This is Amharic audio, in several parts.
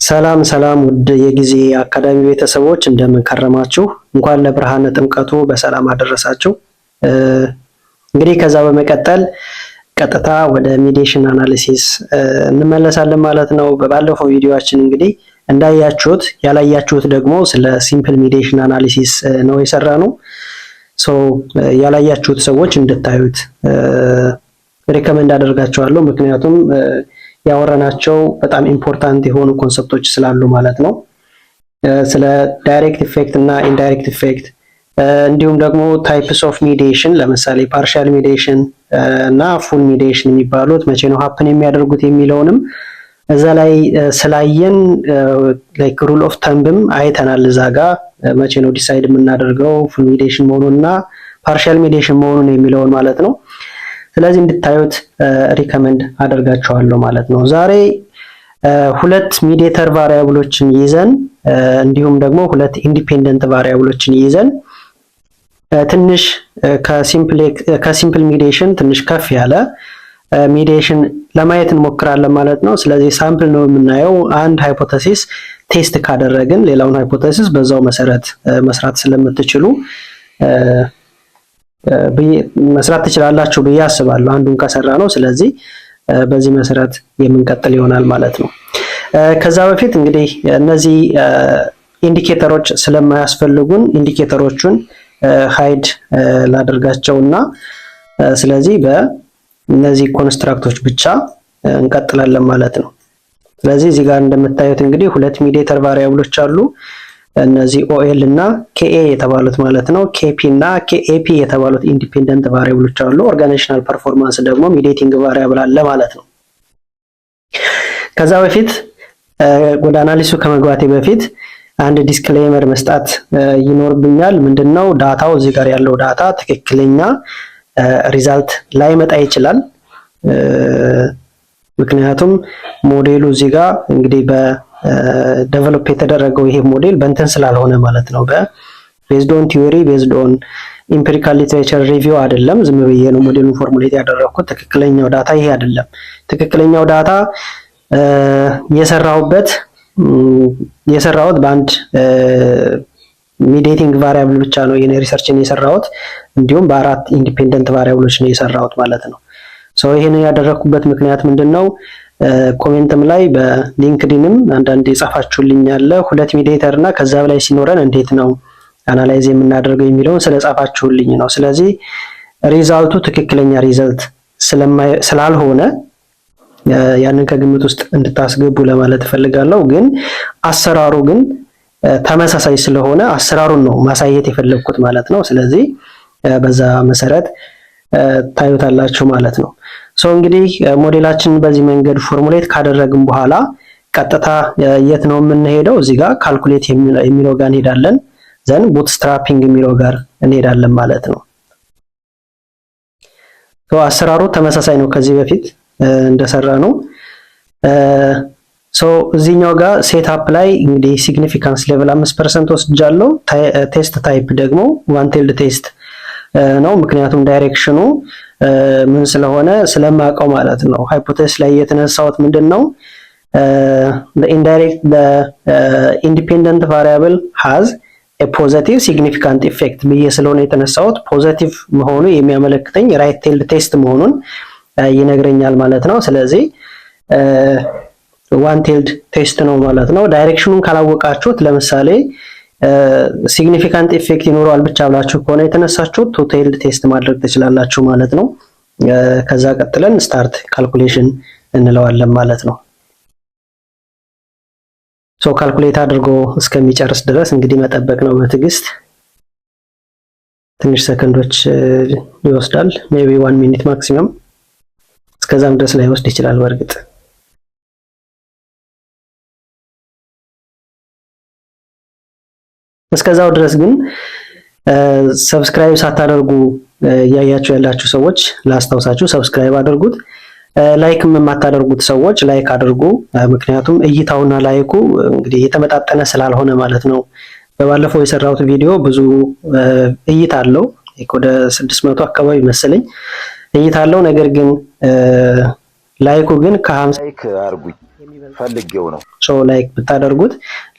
ሰላም ሰላም ውድ የጊዜ አካዳሚ ቤተሰቦች እንደምን ከረማችሁ? እንኳን ለብርሃነ ጥምቀቱ በሰላም አደረሳችሁ። እንግዲህ ከዛ በመቀጠል ቀጥታ ወደ ሚዲዬሽን አናሊሲስ እንመለሳለን ማለት ነው። በባለፈው ቪዲዮአችን እንግዲህ እንዳያችሁት ያላያችሁት ደግሞ ስለ ሲምፕል ሚዲዬሽን አናሊሲስ ነው የሰራነው። ያላያችሁት ሰዎች እንድታዩት ሪከመንድ አደርጋችኋለሁ። ምክንያቱም ያወራናቸው በጣም ኢምፖርታንት የሆኑ ኮንሰፕቶች ስላሉ ማለት ነው። ስለ ዳይሬክት ኢፌክት እና ኢንዳይሬክት ኢፌክት እንዲሁም ደግሞ ታይፕስ ኦፍ ሚዲዬሽን ለምሳሌ ፓርሻል ሚዲዬሽን እና ፉል ሚዲዬሽን የሚባሉት መቼ ነው ሀፕን የሚያደርጉት የሚለውንም እዛ ላይ ስላየን ላይክ ሩል ኦፍ ተምብም አይተናል። እዛ ጋር መቼ ነው ዲሳይድ የምናደርገው ፉል ሚዲዬሽን መሆኑንና ፓርሻል ሚዲዬሽን መሆኑን የሚለውን ማለት ነው። ስለዚህ እንድታዩት ሪከመንድ አደርጋችኋለሁ ማለት ነው። ዛሬ ሁለት ሚዲዬተር ቫሪያብሎችን ይዘን እንዲሁም ደግሞ ሁለት ኢንዲፔንደንት ቫሪያብሎችን ይዘን ትንሽ ከሲምፕል ሚዲዬሽን ትንሽ ከፍ ያለ ሚዲዬሽን ለማየት እንሞክራለን ማለት ነው። ስለዚህ ሳምፕል ነው የምናየው። አንድ ሃይፖቴሲስ ቴስት ካደረግን ሌላውን ሃይፖቴሲስ በዛው መሰረት መስራት ስለምትችሉ መስራት ትችላላችሁ ብዬ አስባለሁ። አንዱን ከሰራ ነው። ስለዚህ በዚህ መሰረት የምንቀጥል ይሆናል ማለት ነው። ከዛ በፊት እንግዲህ እነዚህ ኢንዲኬተሮች ስለማያስፈልጉን ኢንዲኬተሮቹን ሃይድ ላደርጋቸውና ስለዚህ በእነዚህ ኮንስትራክቶች ብቻ እንቀጥላለን ማለት ነው። ስለዚህ እዚህ ጋር እንደምታዩት እንግዲህ ሁለት ሚዲዬተር ቫሪያብሎች አሉ። እነዚህ ኦኤል እና ኬኤ የተባሉት ማለት ነው። ኬፒ እና ኬኤፒ የተባሉት ኢንዲፔንደንት ቫሪያብሎች አሉ። ኦርጋናይዜሽናል ፐርፎርማንስ ደግሞ ሚዲዬቲንግ ቫሪያብል አለ ማለት ነው። ከዛ በፊት ወደ አናሊሲሱ ከመግባቴ በፊት አንድ ዲስክሌመር መስጣት ይኖርብኛል። ምንድነው? ዳታው እዚህ ጋር ያለው ዳታ ትክክለኛ ሪዛልት ላይመጣ ይችላል። ምክንያቱም ሞዴሉ እዚህ ጋር እንግዲህ ዴቨሎፕ የተደረገው ይሄ ሞዴል በእንትን ስላልሆነ ማለት ነው። ቤዝድ ኦን ቲዮሪ ቤዝድ ኦን ኢምፒሪካል ሊትሬቸር ሪቪው አይደለም። ዝም ብዬ ነው ሞዴሉን ፎርሙሌት ያደረኩት። ትክክለኛው ዳታ ይሄ አይደለም። ትክክለኛው ዳታ የሰራሁት በአንድ ሚዲዬቲንግ ቫሪያብል ብቻ ነው የኔ ሪሰርችን የሰራሁት። እንዲሁም በአራት ኢንዲፔንደንት ቫሪያብሎች ነው የሰራሁት ማለት ነው። ይሄንን ያደረኩበት ምክንያት ምንድነው? ኮሜንትም ላይ በሊንክዲንም አንዳንድ የጻፋችሁልኝ ያለ ሁለት ሚዲዬተር እና ከዛ በላይ ሲኖረን እንዴት ነው አናላይዝ የምናደርገው የሚለውን ስለጻፋችሁልኝ ነው። ስለዚህ ሪዛልቱ ትክክለኛ ሪዛልት ስላልሆነ ያንን ከግምት ውስጥ እንድታስገቡ ለማለት እፈልጋለሁ። ግን አሰራሩ ግን ተመሳሳይ ስለሆነ አሰራሩን ነው ማሳየት የፈለግኩት ማለት ነው። ስለዚህ በዛ መሰረት ታዩታላችሁ ማለት ነው። እንግዲህ ሞዴላችንን በዚህ መንገድ ፎርሙሌት ካደረግን በኋላ ቀጥታ የት ነው የምንሄደው? እዚህ ጋር ካልኩሌት የሚለው ጋር እንሄዳለን። ዘን ቡትስትራፒንግ የሚለው ጋር እንሄዳለን ማለት ነው። አሰራሩ ተመሳሳይ ነው ከዚህ በፊት እንደሰራ ነው። እዚህኛው ጋር ሴትአፕ ላይ እንግዲህ ሲግኒፊካንስ ሌቨል 5% ወስጃለሁ። ቴስት ታይፕ ደግሞ ዋን ቴልድ ቴስት ነው። ምክንያቱም ዳይሬክሽኑ ምን ስለሆነ ስለማውቀው ማለት ነው። ሃይፖቴሲስ ላይ የተነሳሁት ምንድነው? the independent variable has a positive significant effect ብዬ ስለሆነ የተነሳሁት ፖዚቲቭ መሆኑ የሚያመለክተኝ ራይት ቴልድ ቴስት መሆኑን ይነግረኛል ማለት ነው። ስለዚህ ዋን ቴልድ ቴስት ነው ማለት ነው። ዳይሬክሽኑን ካላወቃችሁት ለምሳሌ ሲግኒፊካንት ኢፌክት ይኖረዋል ብቻ ብላችሁ ከሆነ የተነሳችሁት ቱ ቴልድ ቴስት ማድረግ ትችላላችሁ ማለት ነው። ከዛ ቀጥለን ስታርት ካልኩሌሽን እንለዋለን ማለት ነው። ካልኩሌት አድርጎ እስከሚጨርስ ድረስ እንግዲህ መጠበቅ ነው በትዕግስት። ትንሽ ሰከንዶች ይወስዳል። ሜቢ 1 ሚኒት ማክሲመም። እስከዛም ድረስ ላይ ወስድ ይችላል በእርግጥ። እስከዛው ድረስ ግን ሰብስክራይብ ሳታደርጉ ያያችሁ ያላችሁ ሰዎች ላስታውሳችሁ፣ ሰብስክራይብ አድርጉት። ላይክም የማታደርጉት ሰዎች ላይክ አድርጉ። ምክንያቱም እይታውና ላይኩ እንግዲህ የተመጣጠነ ስላልሆነ ማለት ነው። በባለፈው የሰራሁት ቪዲዮ ብዙ እይታ አለው፣ ወደ 600 አካባቢ መሰለኝ እይታ አለው። ነገር ግን ላይኩ ግን ከ50 ላይክ አድርጉኝ ፈልጌው ነው። ላይክ ብታደርጉት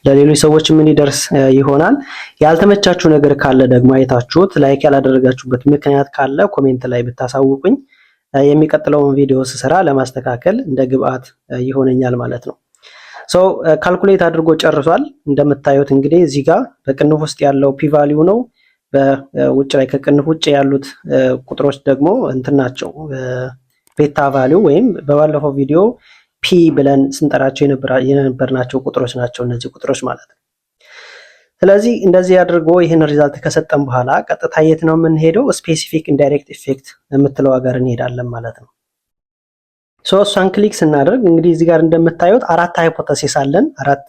ለሌሎች ሰዎች ምን ይደርስ ይሆናል። ያልተመቻችሁ ነገር ካለ ደግሞ አይታችሁት ላይክ ያላደረጋችሁበት ምክንያት ካለ ኮሜንት ላይ ብታሳውቁኝ የሚቀጥለውን ቪዲዮ ስሰራ ለማስተካከል እንደ ግብአት ይሆነኛል ማለት ነው። ካልኩሌት አድርጎ ጨርሷል። እንደምታዩት እንግዲህ እዚህ ጋር በቅንፍ ውስጥ ያለው ፒ ቫልዩ ነው። በውጭ ላይ ከቅንፍ ውጭ ያሉት ቁጥሮች ደግሞ እንትን ናቸው፣ ቤታ ቫልዩ ወይም በባለፈው ቪዲዮ ፒ ብለን ስንጠራቸው የነበርናቸው ቁጥሮች ናቸው እነዚህ ቁጥሮች ማለት ነው። ስለዚህ እንደዚህ አድርጎ ይህን ሪዛልት ከሰጠን በኋላ ቀጥታ የት ነው የምንሄደው? ስፔሲፊክ ኢንዳይሬክት ኢፌክት የምትለው ሀገር እንሄዳለን ማለት ነው። እሷን ክሊክ ስናደርግ እንግዲህ እዚህ ጋር እንደምታዩት አራት ሃይፖቴሲስ አለን፣ አራት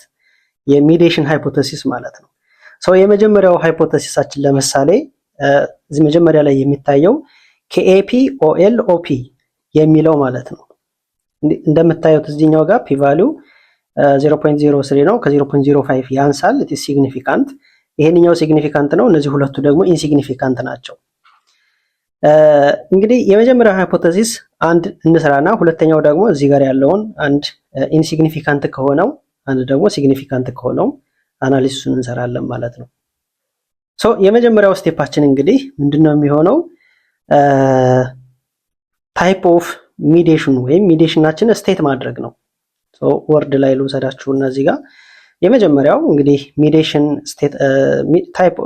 የሚዲዬሽን ሃይፖቴሲስ ማለት ነው። የመጀመሪያው ሃይፖቴሲሳችን ለምሳሌ እዚህ መጀመሪያ ላይ የሚታየው ከኤፒ ኦኤል ኦፒ የሚለው ማለት ነው። እንደምታዩት እዚህኛው ጋር ፒ ቫልዩ 0.03 ነው፣ ከ0.05 ያንሳል። ኢት ኢዝ ሲግኒፊካንት። ይሄንኛው ሲግኒፊካንት ነው፣ እነዚህ ሁለቱ ደግሞ ኢንሲግኒፊካንት ናቸው። እንግዲህ የመጀመሪያው ሃይፖቴሲስ አንድ እንስራና ሁለተኛው ደግሞ እዚህ ጋር ያለውን አንድ ኢንሲግኒፊካንት ከሆነው አንድ ደግሞ ሲግኒፊካንት ከሆነው አናሊሲሱን እንሰራለን ማለት ነው። የመጀመሪያው ስቴፓችን እንግዲህ ምንድነው የሚሆነው? ታይፕ ኦፍ ሚዲዬሽን ወይም ሚዲዬሽናችንን ስቴት ማድረግ ነው። ወርድ ላይ ልውሰዳችሁና እዚህ ጋር የመጀመሪያው እንግዲህ ሚዲዬሽን ስቴት ታይፕ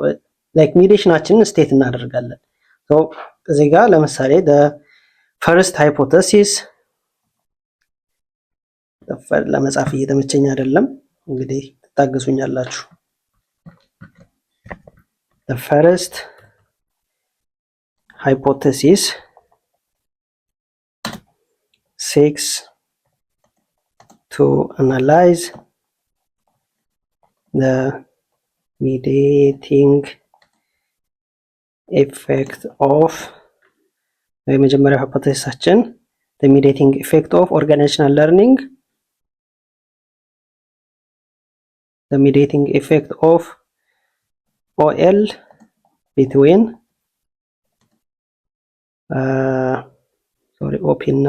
ላይክ ሚዲዬሽናችንን ስቴት እናደርጋለን። እዚህ ጋር ለምሳሌ the first hypothesis ለመጻፍ እየተመቸኝ አይደለም፣ እንግዲህ ታገሱኛላችሁ። the first hypothesis seeks to analyze the mediating effect of የመጀመሪያው ሃይፖቴሲሳችን the mediating effect of organizational learning, the mediating effect of OL between OP እና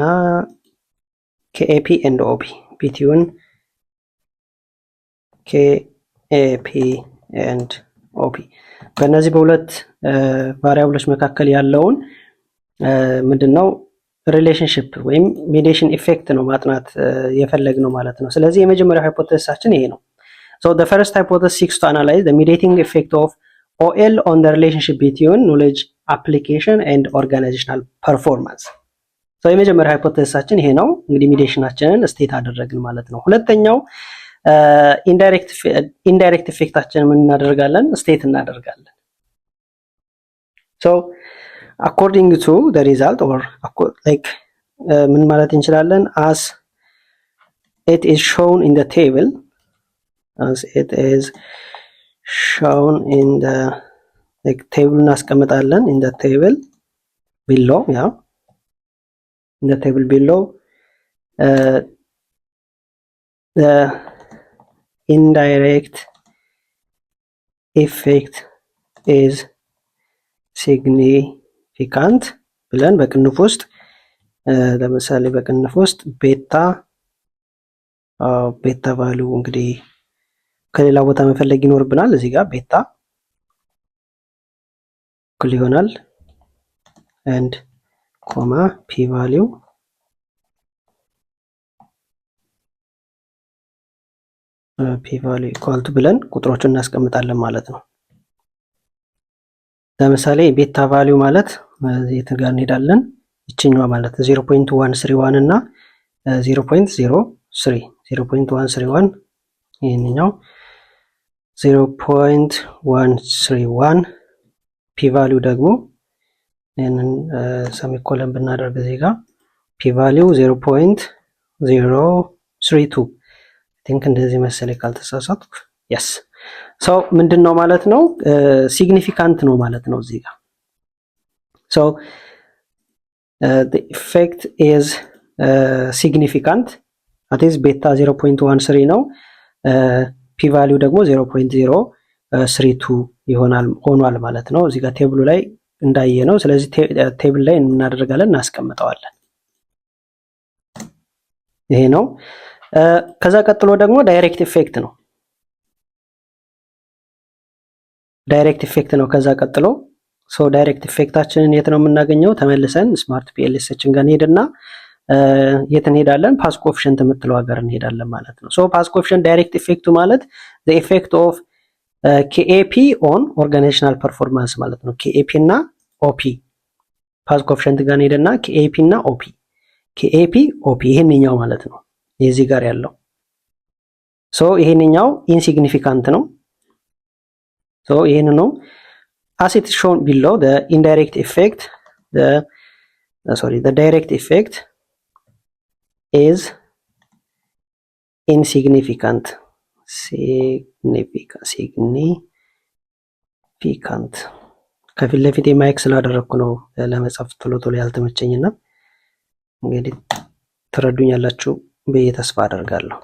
KAP and OP between KAP and OP በእነዚህ በሁለት ቫሪያብሎች መካከል ያለውን ምንድነው ሪሌሽንሺፕ ወይም ሚዲዬሽን ኢፌክት ነው ማጥናት የፈለግነው ማለት ነው። ስለዚህ የመጀመሪያው ሃይፖቴሲሳችን ይሄ ነው። the first hypothesis seeks to analyze the mediating effect of OL on the relationship between knowledge application and organizational performance. የመጀመሪያው ሃይፖቴሲሳችን ይሄ ነው። እንግዲህ ሚዲዬሽናችንን ስቴት አደረግን ማለት ነው። ሁለተኛው ኢንዳይሬክት ኢፌክታችንን ምን እናደርጋለን? ስቴት እናደርጋለን። according to the result or like ምን ማለት እንችላለን? as it is shown in the table, as it is shown in the like table እናስቀምጣለን in the table below, yeah, in the table below the indirect effect is significant ብለን በቅንፍ ውስጥ ለምሳሌ በቅንፍ ውስጥ ቤታ ቫልዩ እንግዲህ ከሌላ ቦታ መፈለግ ይኖርብናል። እዚህ ጋር ቤታ እኩል ይሆናል and ኮማ ፒ ቫልዩ ኢኳል ቱ ብለን ቁጥሮቹን እናስቀምጣለን ማለት ነው። ለምሳሌ ቤታ ቫልዩ ማለት የት ጋር እንሄዳለን? ይችኛዋ ማለት 0.131 እና 0.131 ይሄንኛው 0.131 ፒ ቫልዩ ደግሞ ይሄንን ሰሚኮለን ብናደርግ እዚህ ጋር ፒ ቫልዩ 0.032 ቲንክ እንደዚህ መሰለኝ ካልተሳሳትኩ። yes ምንድነው ማለት ነው? ሲግኒፊካንት ነው ማለት ነው እዚህ ጋር the effect is significant, that is ቤታ 0.13 ነው፣ ፒ ቫልዩ ደግሞ 0.032 ሆኗል ማለት ነው። እዚህ ጋር ቴብሉ ላይ እንዳየ ነው። ስለዚህ ቴብል ላይ እናደርጋለን እናስቀምጠዋለን። ይሄ ነው። ከዛ ቀጥሎ ደግሞ ዳይሬክት ኢፌክት ነው። ዳይሬክት ኢፌክት ነው ከዛ ቀጥሎ። ሶ ዳይሬክት ኢፌክታችንን የት ነው የምናገኘው? ተመልሰን ስማርት ፒኤልኤሳችን ጋር እንሄድና የት እንሄዳለን? ፓዝ ኮኤፊሽንት የምትለው ሀገር እንሄዳለን ማለት ነው። ሶ ፓዝ ኮኤፊሽንት ዳይሬክት ኢፌክቱ ማለት the effect of KAP on ኦርጋናይዜሽናል ፐርፎርማንስ ማለት ነው። KAP እና OP ፓዝ ኮኤፊሽንት ጋር እንሄድና KAP እና OP ይሄንኛው ማለት ነው። የዚህ ጋር ያለው ሶ ይሄንኛው ኢንሲግኒፊካንት ነው። ሶ ይሄን ነው as it is shown below the direct effect is insignificant. ከፊት ለፊት ማይክ ስላደረኩ ነው ለመጻፍ ቶሎ ያልተመቸኝና እንግዲህ ትረዱኛላችሁ ብዬ ተስፋ አደርጋለሁ።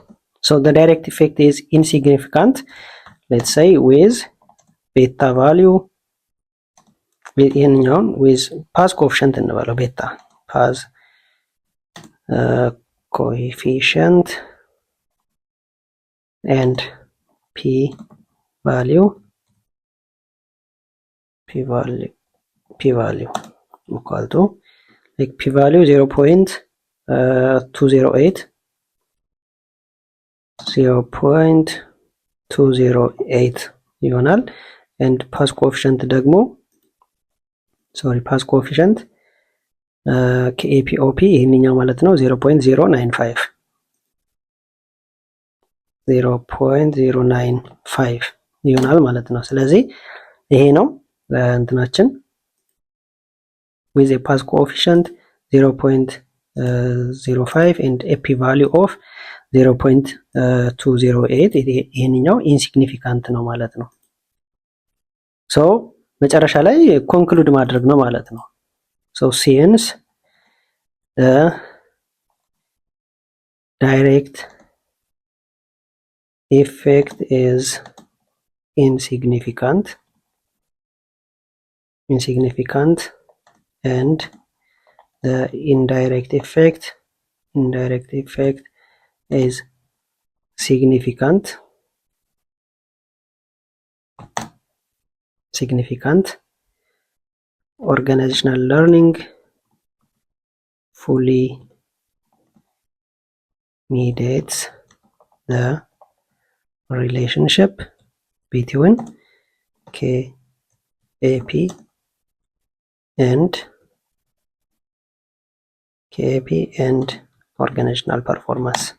So the direct effect is insignificant, let's say with beta value ይሄንኛውን with ፓዝ ኮኤፊሽንት እንበለው ቤታ ፓዝ coefficient and p value equal to like p value 0.208 ይሆናል and ፓዝ ኮኤፊሽንት ደግሞ ፓዝ ኮኤፊሽንት KAPOP ይሄንኛው ማለት ነው 0.095 ይሆናል ማለት ነው። ስለዚህ ይሄ ነው እንትናችን with a path coefficient 0.05 and a p value of 0.208 ይሄንኛው ኢንሲግኒፊካንት ነው ማለት ነው። ሶ መጨረሻ ላይ ኮንክሉድ ማድረግ ነው ማለት ነው። So since the direct effect is insignificant and the indirect effect is significant, organizational learning fully mediates the relationship between KAP and organizational performance.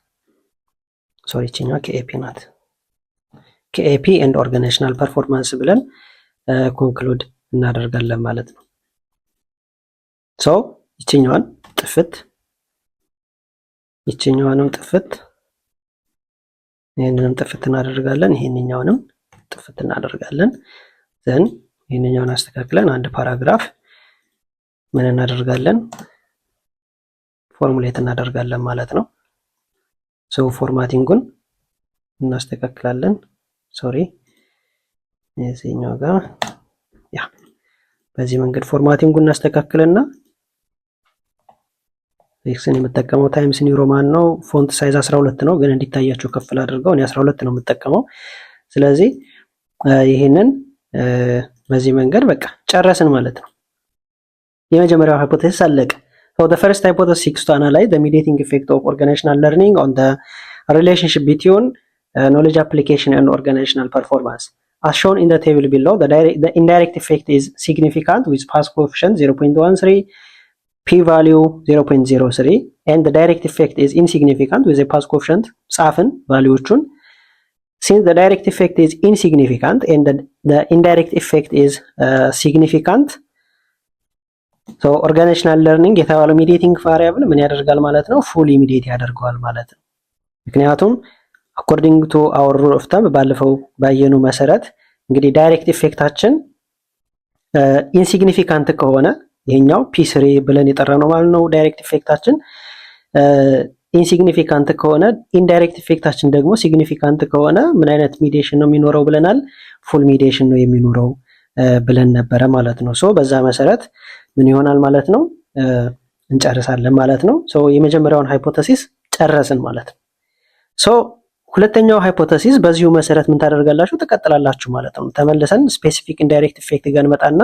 Sorry, ችኛዋ KAP ናት። KAP and organizational performance ብለን ኮንክሉድ እናደርጋለን ማለት ነው። ሶ ይችኛዋን ጥፍት ይችኛዋንም ጥፍት ይሄንንም ጥፍት እናደርጋለን፣ ይሄንኛውንም ጥፍት እናደርጋለን። ዘን ይሄንኛውን አስተካክለን አንድ ፓራግራፍ ምን እናደርጋለን? ፎርሙሌት እናደርጋለን ማለት ነው። ሶ ፎርማቲንጉን እናስተካክላለን። ሶሪ እዚህኛው ጋር በዚህ መንገድ ፎርማቲንጉን እናስተካክልና ኤክስን የምጠቀመው ታይምስ ኒው ሮማን ነው። ፎንት ሳይዝ 12 ነው፣ ግን እንዲታያችሁ ከፍል አድርገው እኔ 12 ነው የምጠቀመው። ስለዚህ ይሄንን በዚህ መንገድ በቃ ጨረስን ማለት ነው። የመጀመሪያው ሃይፖቴሲስ አለቀ። So the first hypothesis seeks to analyze the mediating effect of organizational learning on the relationship between knowledge application and organizational performance. As shown in the table below, the indirect effect is significant with path coefficient 0.13, p-value 0.03, and the direct effect is insignificant with a path coefficient ጻፍን ቫልዩዎቹን። Since the direct effect is insignificant and the indirect effect is significant, so organizational learning የተባለው ሚዲየቲንግ ቫሪያብል ምን ያደርጋል ማለት ነው? ፉሊ ሚዲየት ያደርገዋል ማለት ነው። ምክንያቱም according to our rule of thumb ባለፈው ባየኑ መሰረት እንግዲህ ዳይሬክት ኢፌክታችን ኢንሲግኒፊካንት ከሆነ ይሄኛው P3 ብለን የጠራነው ማለት ነው። ዳይሬክት ኢፌክታችን ኢንሲግኒፊካንት ከሆነ ኢንዳይሬክት ኢፌክታችን ደግሞ ሲግኒፊካንት ከሆነ ምን አይነት ሚዲዬሽን ነው የሚኖረው ብለናል? ፉል ሚዲዬሽን ነው የሚኖረው ብለን ነበረ ማለት ነው። ሶ በዛ መሰረት ምን ይሆናል ማለት ነው? እንጨርሳለን ማለት ነው። ሶ የመጀመሪያውን ሃይፖቴሲስ ጨረስን ማለት ነው። ሶ ሁለተኛው ሃይፖቴሲስ በዚሁ መሰረት ምን ታደርጋላችሁ? ትቀጥላላችሁ ማለት ነው። ተመልሰን ስፔሲፊክ ኢንዳይሬክት ኢፌክት ጋር እንመጣና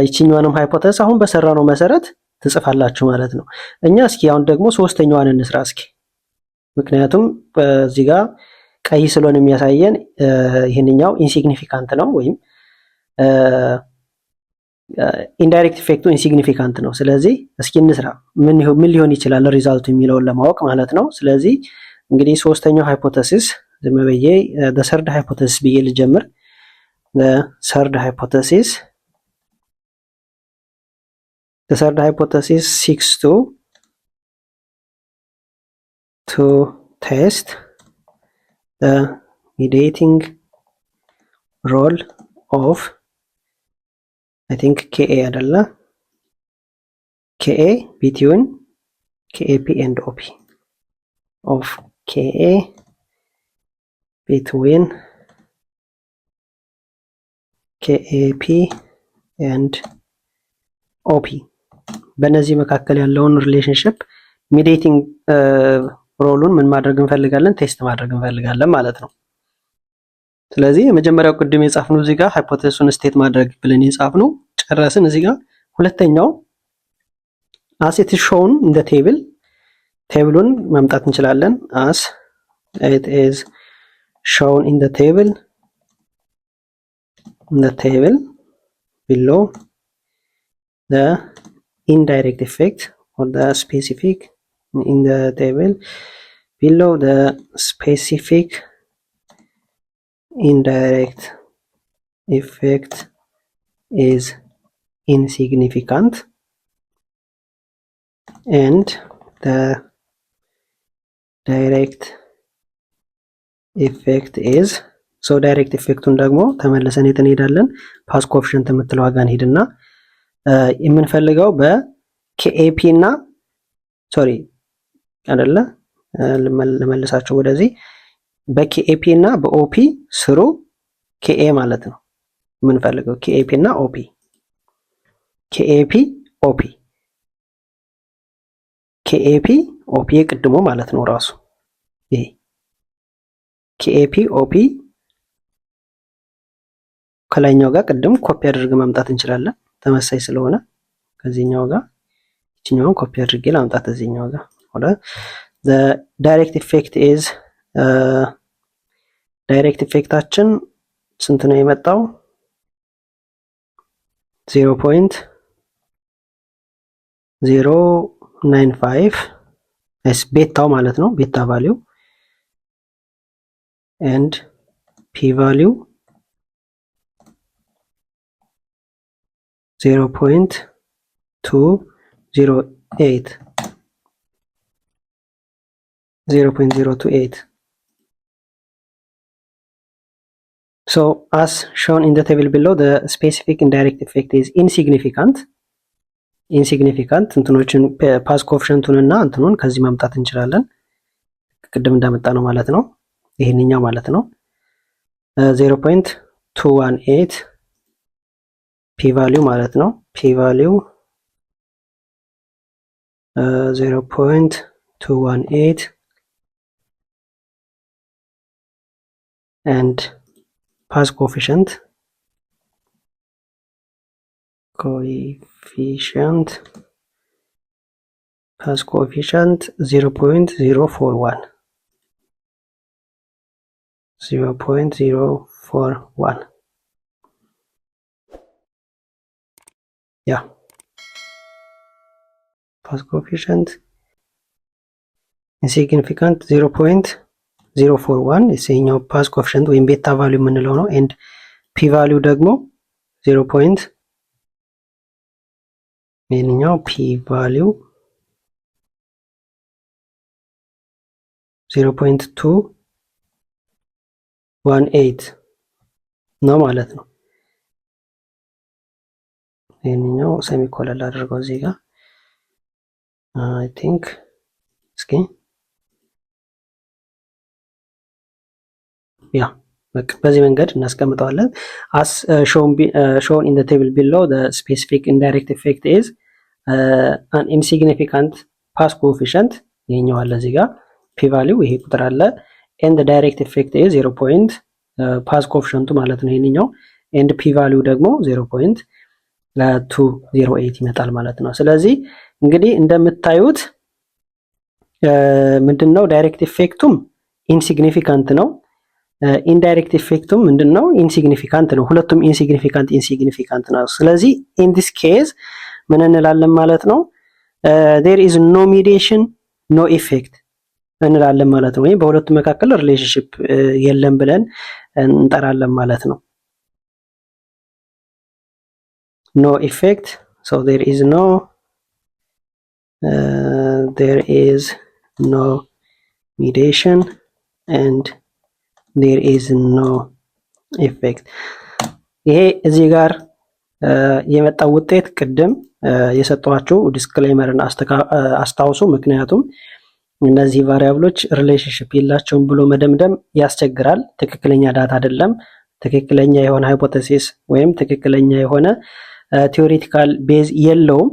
ይችኛዋንም ሃይፖቴሲስ አሁን በሰራነው መሰረት ትጽፋላችሁ ማለት ነው። እኛ እስኪ አሁን ደግሞ ሶስተኛዋን እንስራ እስኪ። ምክንያቱም በዚህ ጋር ቀይ ስለሆነ የሚያሳየን ይሄንኛው ኢንሲግኒፊካንት ነው ወይም ኢንዳይሬክት ኢፌክቱ ኢንሲግኒፊካንት ነው። ስለዚህ እስኪ እንስራ ምን ሊሆን ይችላል ሪዛልቱ የሚለውን ለማወቅ ማለት ነው። ስለዚህ እንግዲህ ሶስተኛው ሃይፖቴሲስ ዝም ብዬ the third hypothesis ብዬ ልጀምር። the third hypothesis seeks to test the mediating role of I think Ka አይደለ Ka between KAP and OP of Ka between KAP and OP በእነዚህ መካከል ያለውን ሪሌሽንሽፕ ሚዲየቲንግ ሮሉን ምን ማድረግ እንፈልጋለን? ቴስት ማድረግ እንፈልጋለን ማለት ነው። ስለዚህ የመጀመሪያው ቅድም የጻፍነው እዚህ ጋር ሃይፖቴሲሱን ስቴት ማድረግ ብለን የጻፍነው ጨረስን። እዚህ ጋር ሁለተኛው as it is shown in the table ቴብሉን ማምጣት እንችላለን። as it is shown in the table below the indirect effect or the specific in the table below the specific indirect effect is insignificant and the direct effect is so direct effecቱን ደግሞ ተመለሰን የት እንሄዳለን? ፓስ ኮኤፊሽንት የምትለው ጋር እንሄድና የምንፈልገው በኬኤፒ እና ሶሪ አይደለ ልመልሳችሁ ወደዚህ በኬኤፒ እና በኦፒ ስሩ ኬኤ ማለት ነው የምንፈልገው ኬኤፒ እና ኦፒ ኬኤፒ ኦፒ የቅድሞ ማለት ነው ራሱ ይሄ ኬኤፒ ኦፒ ከላይኛው ጋር ቅድም ኮፒ አድርገን ማምጣት እንችላለን ተመሳሳይ ስለሆነ ከዚህኛው ጋር እቺኛውን ኮፒ አድርጌ ላምጣት እዚህኛው ጋር ወደ the direct effect is ዳይሬክት ኢፌክታችን ስንት ነው የመጣው? 0.095 ቤታው ማለት ነው ቤታ ቫልዩ and p value 0.028 So as shown in the table below the specific indirect effect is insignificant እንትኖችን ፓስ ኮኤፊሽንቱን እና እንትኑን ከዚህ ማምጣት እንችላለን ቅድም እንዳመጣ ነው ማለት ነው ይሄንኛው ማለት ነው 0.218 p value ማለት ነው p value 0.218 and pass coefficient 0.041 yeah pass coefficient insignificant 0.041 የኛው ፓስ ኮኤፊሽንት ወይም ቤታ ቫልዩ የምንለው ነው and p ቫልዩ ደግሞ 0. የኛው p ቫልዩ 0.218 ነው ማለት ነው የኛው ሴሚኮለን አድርገው እዚህ ጋር I think እስኪ ያ በቃ በዚህ መንገድ እናስቀምጠዋለን as shown in the table below the specific indirect effect is an insignificant pass coefficient ይሄኛው አለ እዚህ ጋር ፒ ቫልዩ ይሄ ቁጥር አለ ኤንድ ዳይሬክት ኢፌክት ኢዝ 0. ፓዝ ኮኤፊሽንቱ ማለት ነው ይሄንኛው ኤንድ ፒ ቫልዩ ደግሞ 0.208 ይመጣል ማለት ነው። ስለዚህ እንግዲህ እንደምታዩት ምንድነው ዳይሬክት ኢፌክቱም ኢንሲግኒፊካንት ነው፣ ኢንዳይሬክት ኢፌክቱም ምንድነው ኢንሲግኒፊካንት ነው። ሁለቱም ኢንሲግኒፊካንት ነው። ስለዚህ ኢን ዲስ ኬዝ ምን እንላለን ማለት ነው there is no mediation no effect እንላለን ማለት ነው። ወይም በሁለቱ መካከል ሪሌሽንሺፕ የለም ብለን እንጠራለን ማለት ነው። no effect, so there is no mediation and there is no effect። ይሄ እዚህ ጋር የመጣው ውጤት ቅድም የሰጠኋችሁ ዲስክሌመርን አስታውሱ። ምክንያቱም እነዚህ ቫሪያብሎች ሪሌሽንሺፕ የላቸውም ብሎ መደምደም ያስቸግራል። ትክክለኛ ዳታ አይደለም፣ ትክክለኛ የሆነ ሃይፖቴሲስ ወይም ትክክለኛ የሆነ ቲዮሪቲካል ቤዝ የለውም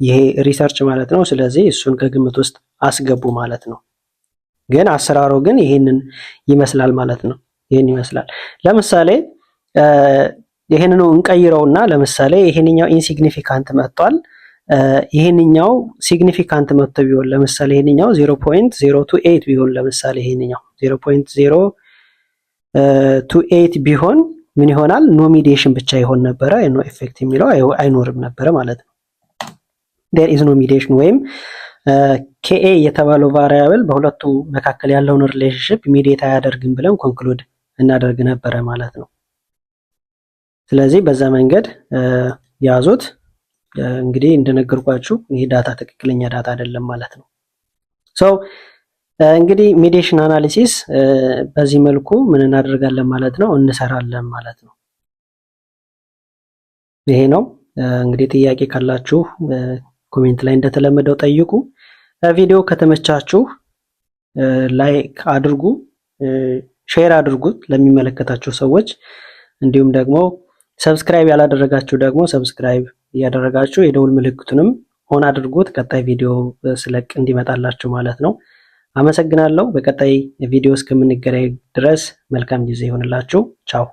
ይሄ ሪሰርች ማለት ነው። ስለዚህ እሱን ከግምት ውስጥ አስገቡ ማለት ነው። ግን አሰራሩ ግን ይሄንን ይመስላል ማለት ነው። ይሄን ይመስላል። ለምሳሌ ይሄንን እንቀይረውና ለምሳሌ ይሄንኛው ኢንሲግኒፊካንት መጥቷል፣ ይሄንኛው ሲግኒፊካንት መጥቶ ቢሆን ለምሳሌ ይሄንኛው 0.028 ቢሆን ለምሳሌ ይሄንኛው 0.028 ቢሆን ምን ይሆናል? ኖ ሚዲዬሽን ብቻ ይሆን ነበረ፣ ኖ ኢፌክት የሚለው አይኖርም ነበረ ማለት ነው። there is no mediation ወይም KA የተባለው ቫሪያብል በሁለቱ መካከል ያለውን ሪሌሽንሺፕ ሚዲየት አያደርግም ብለን ኮንክሉድ እናደርግ ነበረ ማለት ነው። ስለዚህ በዛ መንገድ ያዙት። እንግዲህ እንደነገርኳችሁ ይሄ ዳታ ትክክለኛ ዳታ አይደለም ማለት ነው። እንግዲህ ሚዲዬሽን አናሊሲስ በዚህ መልኩ ምን እናደርጋለን ማለት ነው እንሰራለን ማለት ነው። ይሄ ነው። እንግዲህ ጥያቄ ካላችሁ ኮሜንት ላይ እንደተለመደው ጠይቁ። ቪዲዮ ከተመቻችሁ ላይክ አድርጉ፣ ሼር አድርጉት ለሚመለከታችሁ ሰዎች። እንዲሁም ደግሞ ሰብስክራይብ ያላደረጋችሁ ደግሞ ሰብስክራይብ እያደረጋችሁ የደውል ምልክቱንም ኦን አድርጉት፣ ቀጣይ ቪዲዮ ስለቅ እንዲመጣላችሁ ማለት ነው። አመሰግናለሁ። በቀጣይ ቪዲዮ እስከምንገናኝ ድረስ መልካም ጊዜ ይሁንላችሁ። ቻው።